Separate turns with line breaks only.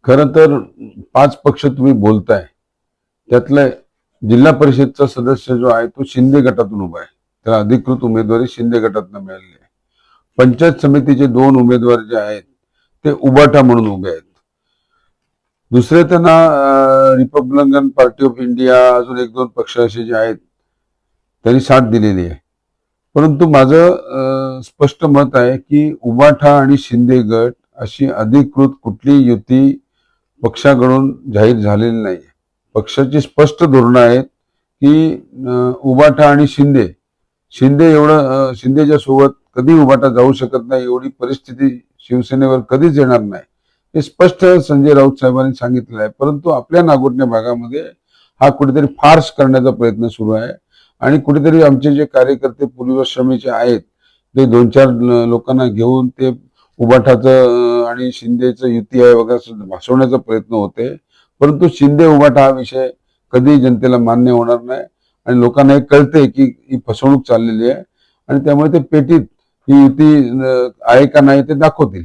खरं तर 5 पक्ष तुम्ही बोलताय त्यातला जिल्हा परिषदचा सदस्य जो आहे तो शिंदे गटातून उभा आहे. त्याला अधिकृत उमेदवारी शिंदे गटातून मिळालेली आहे. पंचायत समितीचे 2 उमेदवार जे आहेत ते उबाटा म्हणून उभे आहेत. दुसरे त्यांना रिपब्लिकन पार्टी ऑफ इंडिया अजून 1-2 पक्ष असे जे आहेत त्यांनी साथ दिलेली आहे. परंतु माझं स्पष्ट मत आहे की उबाठा आणि शिंदे गट अशी अधिकृत कुठली युती पक्षाकडून जाहीर झालेली नाही. पक्षाची स्पष्ट धोरणं आहेत की उबाठा आणि शिंदे शिंदेच्या सोबत कधी उबाटा जाऊ शकत नाही, एवढी परिस्थिती शिवसेनेवर कधीच येणार नाही, हे स्पष्ट संजय राऊत साहेबांनी सांगितलेलं आहे. परंतु आपल्या नागोठणे भागामध्ये हा कुठेतरी फार्स करण्याचा प्रयत्न सुरू आहे आणि कुठेतरी आमचे जे कार्यकर्ते पूर्वश्रमीचे आहेत ते 2-4 लोकांना घेऊन ते उबाठाचं आणि शिंदेचं युती आहे वगैरे भासवण्याचा प्रयत्न होते. परंतु शिंदे उबाठा हा विषय कधी जनतेला मान्य होणार नाही आणि लोकांना हे कळते की ही फसवणूक चाललेली आहे आणि त्यामुळे ते पेटीत ही युती आहे का नाही ते दाखवतील.